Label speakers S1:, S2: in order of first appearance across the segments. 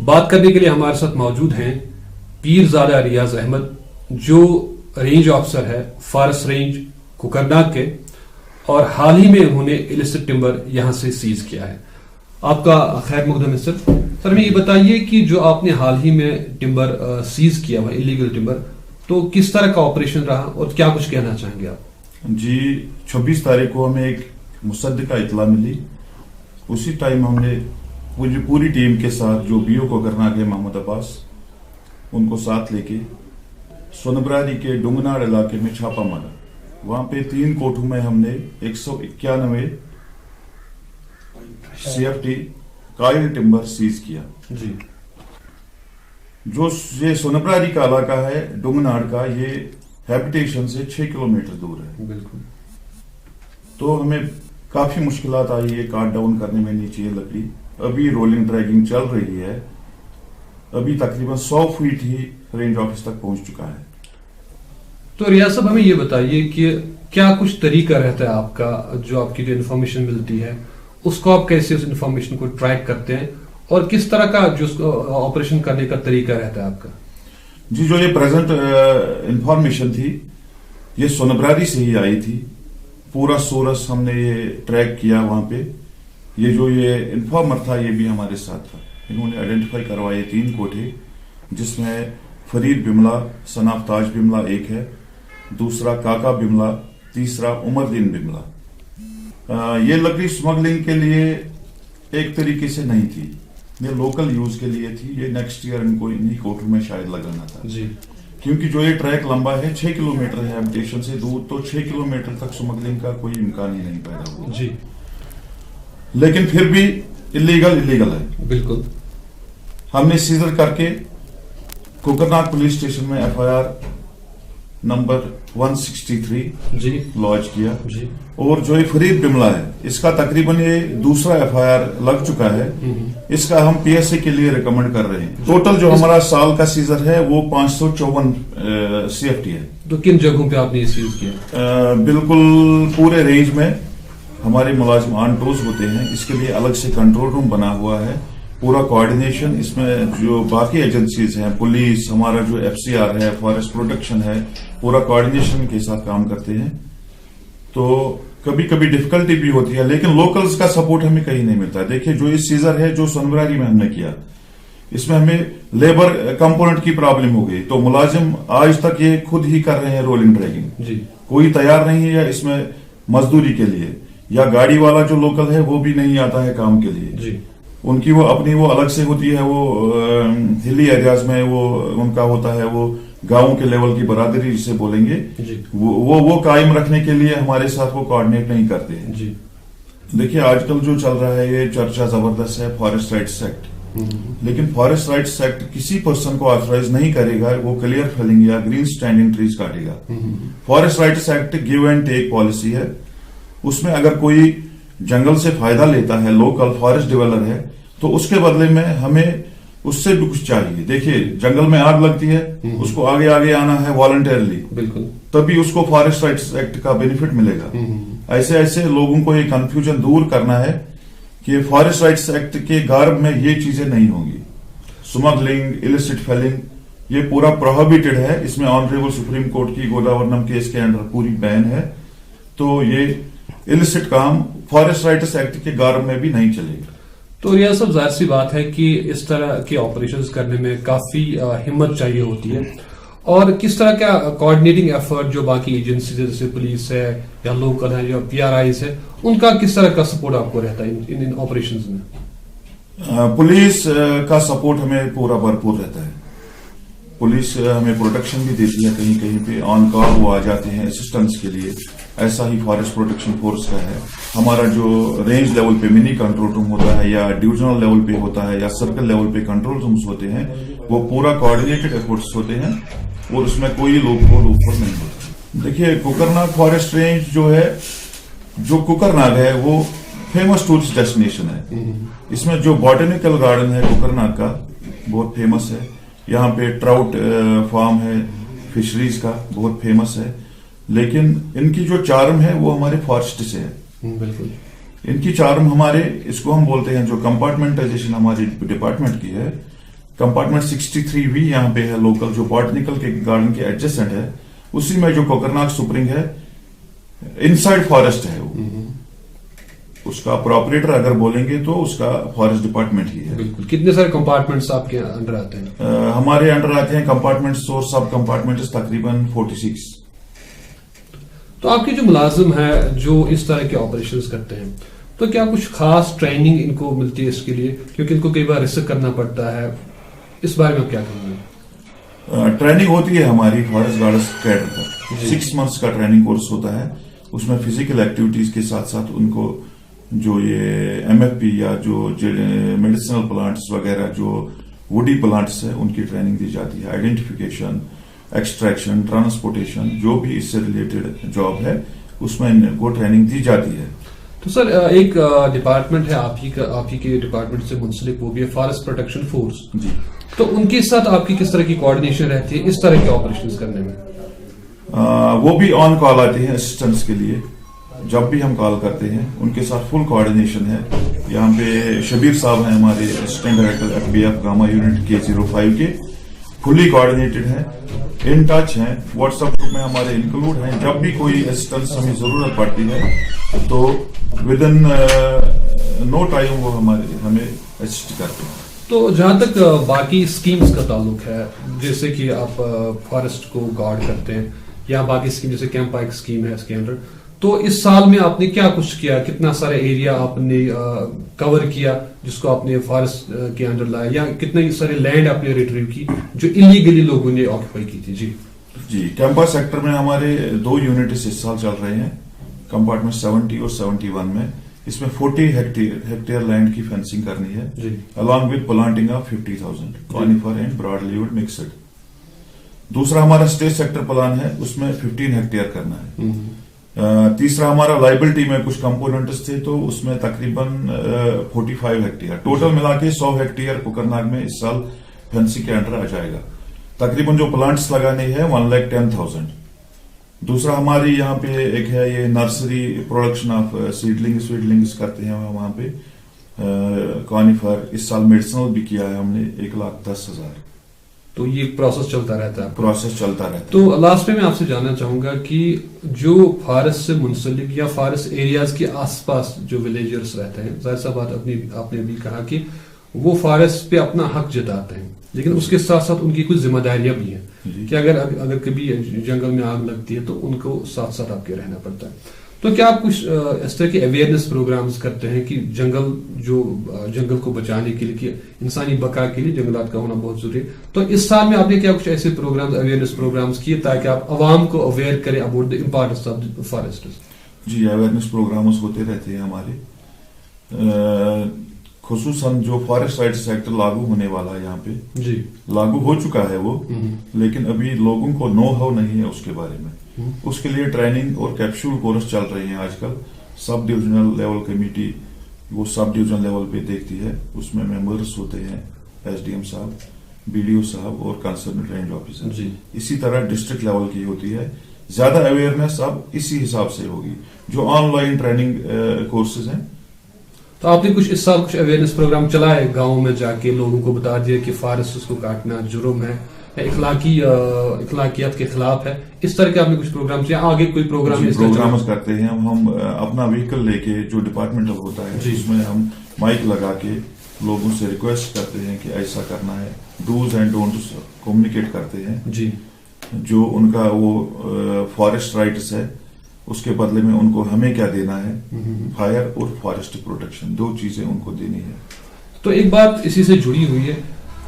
S1: بات کرنے کے لیے ہمارے ساتھ موجود ہیں پیرزادہ ریاض احمد، جو رینج آفیسر ہے فارسٹ رینج کوکرناگ کے، اور حال ہی میں انہوں نے السٹ ٹمبر یہاں سے سیز کیا ہے. آپ کا خیر مقدم ہے سر. ہمیں یہ بتائیے کہ جو آپ نے حال ہی میں ٹمبر سیز کیا ہوا انلیگل ٹمبر، تو کس طرح کا آپریشن رہا اور کیا کچھ کہنا چاہیں گے آپ؟
S2: جی 26 تاریخ کو ہمیں ایک مصدقہ اطلاع ملی. اسی ٹائم ہم نے پوری ٹیم کے ساتھ جو BO کوکرناگ ہے محمد عباس، ان کو ساتھ لے کے سونبراری کے ڈونگناڑ علاقے میں چھاپا مارا. وہاں پہ 3 کوٹھوں میں ہم نے 191 CFT کائل ٹمبر سیز کیا.
S1: جی
S2: جو یہ سونبراری کا علاقہ ہے ڈونگناڑ کا، یہ ہیبیٹیشن سے 6 کلومیٹر دور ہے.
S1: بالکل.
S2: تو ہمیں کافی مشکلات آئی ہے کاٹ ڈاؤن کرنے میں نیچے لکڑی. ابھی رولنگ ڈریگنگ چل رہی ہے. ابھی تقریباً 100 فیٹ ہی رینج آفس تک پہنچ چکا ہے.
S1: تو ریاض صاحب ہمیں یہ بتائیے کہ کیا کچھ طریقہ رہتا ہے آپ کا، جو آپ کی جو انفارمیشن ملتی ہے اس کو آپ کیسے اس انفارمیشن کو ٹریک کرتے ہیں، اور کس طرح کا جو آپریشن کرنے کا طریقہ رہتا ہے آپ کا؟
S2: جی جو یہ پریزنٹ انفارمیشن تھی یہ سونبراری سے ہی آئی تھی. پورا سورس ہم نے یہ ٹریک کیا وہاں پہ. یہ جو یہ انفارمر تھا یہ بھی ہمارے ساتھ تھا. انہوں نے آئیڈینٹیفائی کروائے 3 کوٹھے، جس میں فرید بملہ سن آف تاج بملہ ایک ہے، دوسرا کاکا بملہ، تیسرا عمر دین بملہ. یہ لکڑی سمگلنگ کے لیے ایک طریقے سے نہیں تھی، یہ لوکل یوز کے لیے تھی. یہ نیکسٹ ایئر ان کو انہی کوٹھوں میں شاید لگانا تھا.
S1: جی
S2: کیونکہ جو یہ ٹریک لمبا ہے 6 کلومیٹر ہے ہیبیٹیشن سے دور، تو 6 کلومیٹر تک سمگلنگ کا کوئی امکان ہی نہیں پیدا ہوا.
S1: جی
S2: لیکن پھر بھی انلیگل ہے.
S1: بالکل.
S2: ہم نے سیزر کر کے کوکرناگ پولیس اسٹیشن میں FIR نمبر 163
S1: جی
S2: لانچ کیا.
S1: جی
S2: اور جو یہ فرید بملہ ہے اس کا تقریباً یہ دوسرا FIR لگ چکا ہے. اس کا ہم PSA کے لیے ریکمینڈ کر رہے ہیں. ٹوٹل جو ہمارا سال کا سیزر ہے وہ 554 CFT ہے.
S1: تو کن جگہوں پہ آپ نے یہ سیز کیا؟
S2: بالکل پورے رینج میں ہمارے ملازم آن ٹوز ہوتے ہیں. اس کے لیے الگ سے کنٹرول روم بنا ہوا ہے. پورا کوآرڈینیشن اس میں جو باقی ایجنسیز ہیں، پولیس، ہمارا جو FCR ہے، فارسٹ پروٹیکشن ہے، پورا کوآرڈینیشن کے ساتھ کام کرتے ہیں. تو کبھی کبھی ڈفیکلٹی بھی ہوتی ہے، لیکن لوکلز کا سپورٹ ہمیں کہیں نہیں ملتا. دیکھیے جو یہ سیزر ہے جو سونبراری میں ہم نے کیا، اس میں ہمیں لیبر کمپوننٹ کی پرابلم ہو گئی. تو ملازم آج تک یہ خود ہی کر رہے ہیں رولنگ ڈریگنگ.
S1: جی
S2: کوئی تیار نہیں ہے اس میں مزدوری کے لیے، یا گاڑی والا جو لوکل ہے وہ بھی نہیں آتا ہے کام کے لیے.
S1: جی
S2: ان کی وہ اپنی وہ الگ سے ہوتی ہے، وہ ہلی ایریاز میں وہ ان کا ہوتا ہے، وہ گاؤں کے لیول کی برادری جسے بولیں گے،
S1: جی
S2: وہ قائم رکھنے کے لیے ہمارے ساتھ وہ کوآرڈینیٹ نہیں کرتے ہیں.
S1: جی
S2: دیکھیے آج کل جو چل رہا ہے یہ چرچا زبردست ہے فارسٹ رائٹس ایکٹ. لیکن فارسٹ رائٹس ایکٹ کسی پرسن کو آتھرائز نہیں کرے گا وہ کلیئر فیلنگ یا گرین سٹینڈنگ ٹریز کاٹے گا. Forest rights act give and take policy ہے. اس میں اگر کوئی جنگل سے فائدہ لیتا ہے، لوکل فارسٹ ڈیولر ہے، تو اس کے بدلے میں ہمیں اس سے بھی کچھ چاہیے. دیکھیے جنگل میں آگ لگتی ہے، اس کو آگے آنا ہے والنٹیرلی،
S1: بالکل،
S2: تبھی اس کو فارسٹ رائٹس ایکٹ کا بینیفٹ ملے گا. ایسے لوگوں کو یہ کنفیوژن دور کرنا ہے کہ فارسٹ رائٹس ایکٹ کے گارب میں یہ چیزیں نہیں ہوں گی. سمگلنگ، illicit فیلنگ یہ پورا پروہیبٹڈ ہے. اس میں آنریبل سپریم کورٹ کی گوداورنم کیس کے انڈر پوری بین ہے. تو یہ illicit کام فارسٹ رائٹس ایکٹ کے گارب میں بھی نہیں چلے گا.
S1: تو ریاض صاحب ظاہر سی بات ہے کہ اس طرح کے آپریشنز کرنے میں کافی ہمت چاہیے ہوتی ہے، اور کس طرح کا کوآرڈینیٹنگ ایفرٹ جو باقی ایجنسیز جیسے پولیس ہے یا لوکل ہے یا PRIs ہے، ان کا کس طرح کا سپورٹ آپ کو رہتا ہے ان آپریشنز میں؟
S2: پولیس کا سپورٹ ہمیں پورا بھرپور رہتا ہے. پولیس ہمیں پروٹیکشن بھی دیتی ہے، کہیں کہیں پہ آن کال وہ آ جاتے ہیں اسسٹنس کے لیے. ایسا ہی فارسٹ پروٹیکشن فورس کا ہے. ہمارا جو رینج لیول پہ منی کنٹرول روم ہوتا ہے، یا ڈویژنل لیول پہ ہوتا ہے، یا سرکل لیول پہ کنٹرول رومز ہوتے ہیں، وہ پورا کوآرڈینیٹڈ ایفورٹس ہوتے ہیں، اور اس میں کوئی لوگ اوپر نہیں ہوتا. دیکھیے کوکرناگ فارسٹ رینج جو ہے، جو کوکرناگ ہے وہ فیمس ٹورسٹ ڈیسٹینیشن ہے. اس میں جو باٹنیکل گارڈن ہے کوکرناگ کا بہت فیمس ہے. یہاں پہ ٹراؤٹ فارم ہے، فشریز کا بہت فیمس ہے. لیکن ان کی جو چارم ہے وہ ہمارے فارسٹ سے ہے.
S1: بالکل.
S2: ان کی چارم ہمارے، اس کو ہم بولتے ہیں جو کمپارٹمنٹائزیشن ہماری ڈپارٹمنٹ کی ہے، कंपार्टमेंट 63 भी यहाँ पे है लोकल, जो बॉटनिकल के गार्डन के एडजेसेंट है, उसी में जो कोकरनाग स्प्रिंग है इनसाइड फॉरेस्ट है वो। उसका प्रोपरेटर अगर बोलेंगे तो उसका फॉरेस्ट डिपार्टमेंट ही है।
S1: बिल्कुल। कितने सारे कंपार्टमेंट्स आपके अंडर आते हैं?
S2: हमारे अंडर आते हैं कंपार्टमेंट्स और सब कंपार्टमेंट्स तकरीबन 46।
S1: तो आपके जो मुलाजिम है जो इस तरह के ऑपरेशंस करते हैं, तो क्या कुछ खास ट्रेनिंग इनको मिलती है इसके लिए, क्योंकि इनको कई बार रिस्क करना पड़ता है, इस बारे में आप क्या कहेंगे?
S2: ट्रेनिंग होती है हमारी फॉरेस्ट गार्ड्स कैडर का, 6 मंथ्स का ट्रेनिंग कोर्स होता है। उसमें फिजिकल एक्टिविटीज के साथ साथ उनको जो ये MFP या जो मेडिसिनल प्लांट्स वगैरह जो वुडी प्लांट्स है उनकी ट्रेनिंग दी जाती है। आइडेंटिफिकेशन, एक्सट्रैक्शन, ट्रांसपोर्टेशन, जो भी इससे रिलेटेड जॉब है उसमें इनको ट्रेनिंग दी जाती है।
S1: तो सर एक डिपार्टमेंट है आप ही के डिपार्टमेंट से मुंसलिक, वो भी है फॉरेस्ट प्रोटेक्शन फोर्स
S2: जी।
S1: तो उनके साथ आपकी किस तरह की कोऑर्डिनेशन रहती है इस तरह के ऑपरेशंस करने में?
S2: वो भी ऑन कॉल आते हैं असिस्टेंस के लिए। जब भी हम कॉल करते हैं उनके साथ फुल कोऑर्डिनेशन है। यहाँ पे शबीर साहब हैं हमारे assistant director FBF gamma unit K05 के, फुली कोऑर्डिनेटेड है, इन टच हैं, व्हाट्सएप ग्रुप में हमारे इंक्लूड हैं। जब भी कोई असिस्टेंस हमें जरूरत पड़ती है तो विद इन नो टाइम वो हमें असिस्ट करते हैं।
S1: तो जहां तक बाकी स्कीम्स का ताल्लुक है, जैसे कि आप फॉरेस्ट को गार्ड करते हैं या बाकी स्कीम जैसे कैंप एक स्कीम है इसके अंदर, तो इस साल में आपने क्या कुछ किया, कितना सारा एरिया आपने कवर किया जिसको आपने फॉरेस्ट के अंदर लाया, या कितने सारे लैंड आपने रिट्रीव की जो इलीगली लोगों ने ऑक्यूपाई की थी? जी
S2: कैंपा सेक्टर में हमारे 2 यूनिट इस साल चल रहे हैं, कंपार्टमेंट 70 और 71 में। इसमें 40 हेक्टेयर लैंड की फेंसिंग करनी है, along with planting of 50,000 conifer and broad leaved mixed. दूसरा हमारा स्टेट सेक्टर प्लान है, उसमें 15 हेक्टेयर करना है। तीसरा हमारा लाइबिलिटी में कुछ कंपोनेंट्स थे तो उसमें तकरीबन 45 हेक्टेयर, टोटल मिला के 100 हेक्टेयर कोकरनाग में इस साल फेंसिंग के अंडर आ जाएगा। तकरीबन जो प्लांट्स लगाने हैं 1,10,000। दूसरा हमारी यहाँ पे एक है ये नर्सरी प्रोडक्शन ऑफ सीडलिंग्स करते हैं वहां पे कॉनिफर। इस साल मेडिसिनल भी किया है हमने 1,10,000।
S1: तो ये प्रोसेस चलता रहता है?
S2: प्रोसेस चलता रहता है।
S1: तो लास्ट में मैं आपसे जानना चाहूंगा कि जो फॉरेस्ट से मुंसलिक या फॉरेस्ट एरियाज के आसपास जो विलेजर्स रहते हैं, जाहिर सा बात आपने भी कहा कि वो फॉरेस्ट पे अपना हक जताते हैं, लेकिन उसके साथ साथ उनकी कुछ जिम्मेदारियां भी हैं कि अगर कभी जंगल में आग लगती है तो उनको साथ साथ आपके रहना पड़ता है। तो क्या आप कुछ इस तरह के अवेयरनेस प्रोग्राम्स करते हैं कि जंगल को बचाने के लिए, कि इंसानी बका के लिए जंगलात का होना बहुत जरूरी है? तो इस साल में आपने क्या कुछ ऐसे प्रोग्राम्स, अवेयरनेस प्रोग्राम्स किए ताकि आप आवाम को अवेयर करें about the importance of the forest?
S2: जी, अवेयरनेस प्रोग्राम्स होते रहते हैं हमारे। खुसूसन जो फॉरेस्ट राइट सेक्टर लागू होने वाला है यहाँ पे, जी लागू हो चुका है वो, लेकिन अभी लोगों को नो हाउ नहीं है उसके बारे में। उसके लिए ट्रेनिंग और कैप्सूल कोर्स चल रही हैं आजकल। सब डिविजनल लेवल कमेटी वो सब डिविजन लेवल पे देखती है, उसमें मेंबर्स होते हैं SDM साहब, BDO साहब और कंसर्न रेंज ऑफिसर। इसी तरह डिस्ट्रिक्ट लेवल की होती है। ज्यादा अवेयरनेस अब इसी हिसाब से होगी जो ऑनलाइन ट्रेनिंग कोर्सेज हैं।
S1: तो आपने कुछ इस साल कुछ अवेयरनेस प्रोग्राम चलाए, गाँव में जाके लोगों को बता दिया कि फॉरेस्ट को काटना जुर्म है, इखलाकियत के खिलाफ है, इस तरह के आपने कुछ प्रोग्राम किया? आगे कोई प्रोग्राम
S2: करते हैं हम अपना व्हीकल लेके, जो डिपार्टमेंटल होता है उसमें हम माइक लगा के लोगों से रिक्वेस्ट करते हैं कि ऐसा करना है, डूज एंड डोंट्स कम्युनिकेट करते हैं जी। जो उनका वो फॉरेस्ट राइट्स है उसके बदले में उनको हमें क्या देना है, फायर और फॉरेस्ट प्रोटेक्शन 2 चीजें उनको देनी है।
S1: तो एक बात इसी से जुड़ी हुई है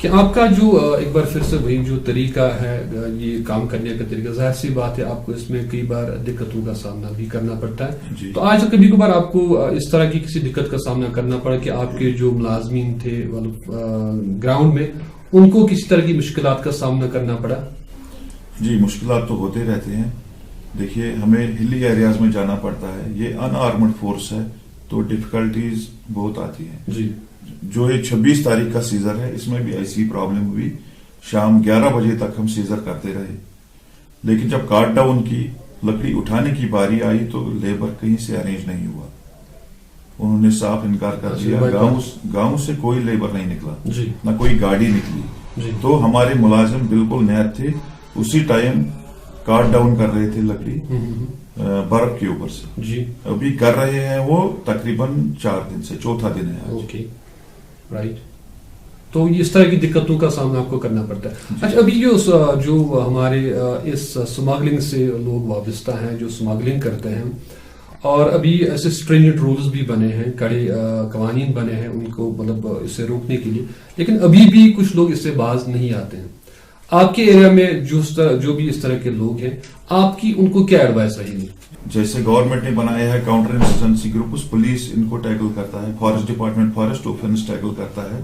S1: कि आपका जो एक बार फिर से वही जो तरीका है, ये काम करने का तरीका, जाहिर सी बात है आपको इसमें कई बार दिक्कतों का सामना भी करना पड़ता है। तो आज कभी कभार आपको इस तरह की किसी दिक्कत का सामना करना पड़ा कि आपके जो मुलाजमीन थे ग्राउंड में, उनको किसी तरह की मुश्किलात का सामना करना पड़ा?
S2: जी, मुश्किलात तो होते रहते हैं। देखिए, हमें हिली एरियाज में जाना पड़ता है, ये अनआर्मड फोर्स है तो डिफिकल्टीज बहुत आती है जी। जो ये 26 तारीख का सीजर है, इसमें भी ऐसी प्रॉब्लम हुई। शाम 11 बजे तक हम सीजर करते रहे, लेकिन जब काट डाउन की लकड़ी उठाने की बारी आई तो लेबर कहीं से अरेंज नहीं हुआ। उन्होंने उन्होंने साफ इनकार कर दिया। गांव से कोई लेबर नहीं निकला
S1: जी,
S2: ना कोई गाड़ी निकली
S1: जी,
S2: तो हमारे मुलाजिम बिल्कुल नियत थे, उसी टाइम काट डाउन कर रहे थे लकड़ी बर्फ के ऊपर से
S1: जी,
S2: अभी कर रहे हैं वो तकरीबन 4 दिन से, चौथा दिन है आज।
S1: Okay, right. तो इस तरह की दिक्कतों का सामना आपको करना पड़ता है। अच्छा, अभी जो हमारे इस स्मगलिंग से लोग वाबस्ता हैं, जो स्मगलिंग करते हैं, और अभी ऐसे स्ट्रिंजेंट रूल्स भी बने हैं, कड़े कवानीन बने हैं उनको मतलब इससे रोकने के लिए, लेकिन अभी भी कुछ लोग इससे बाज नहीं आते हैं। आपके एरिया में जो भी इस तरह के लोग हैं, आपकी उनको क्या एडवाइस रहेगी?
S2: जैसे गवर्नमेंट ने बनाया है काउंटर इंसर्जेंसी ग्रुप, उस पुलिस इनको टैकल करता है, forest department forest offence tackle करता है,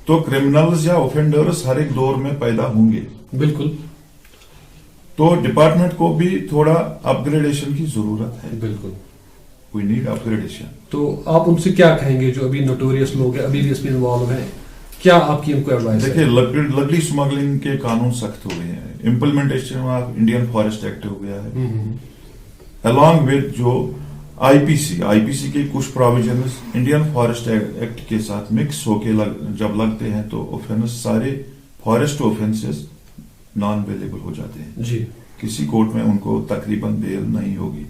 S2: तो क्रिमिनल्स या ऑफेंडर्स हर एक दौर में पैदा होंगे।
S1: बिल्कुल।
S2: तो डिपार्टमेंट को भी थोड़ा अपग्रेडेशन की जरूरत है।
S1: बिल्कुल,
S2: वी नीड अपग्रेडेशन।
S1: तो आप उनसे क्या कहेंगे जो अभी नोटोरियस लोग हैं, अभी भी इसमें इन्वॉल्व हैं, क्या आपकी उनको एडवाइस है?
S2: देखिए, लकड़ी स्मगलिंग के कानून सख्त हो गए हैं, implementation of Indian forest act हो गया है, अलॉन्ग विद जो आईपीसी के कुछ प्रोविजंस इंडियन फॉरेस्ट एक्ट के साथ मिक्स होके जब लगते हैं तो ऑफेंस सारे फॉरेस्ट ऑफेंसेस नॉन अवेलेबल हो जाते हैं
S1: जी।
S2: किसी कोर्ट में उनको तकरीबन बेल नहीं होगी।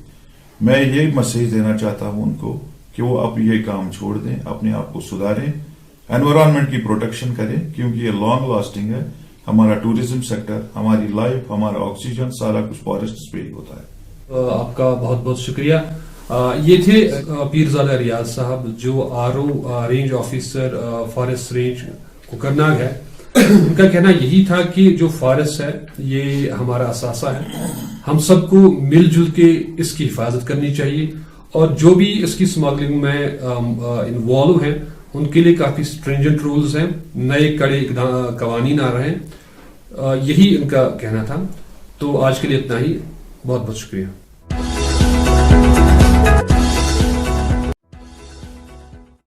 S2: मैं ये मैसेज देना चाहता हूं उनको कि वो अब ये काम छोड़ दें, अपने आप को सुधारें, एनवायरनमेंट की प्रोटेक्शन करें, क्योंकि ये लॉन्ग लास्टिंग है। हमारा टूरिज्म सेक्टर, हमारी लाइफ, हमारा ऑक्सीजन सारा कुछ फॉरेस्ट पे ही होता है।
S1: आपका बहुत बहुत शुक्रिया। ये थे पीरजादा रियाज साहब, जो RO range officer forest range Kokernag है। उनका कहना यही था कि जो फॉरेस्ट है ये हमारा असासा है, हम सबको मिलजुल के इसकी हिफाजत करनी चाहिए, और जो भी इसकी स्मगलिंग में इन्वॉल्व हैं उनके लिए काफी स्ट्रिंजेंट रूल्स हैं, नए कड़े कवानीन आ रहे हैं। यही उनका कहना था। तो आज के लिए इतना ही, बहुत बहुत शुक्रिया।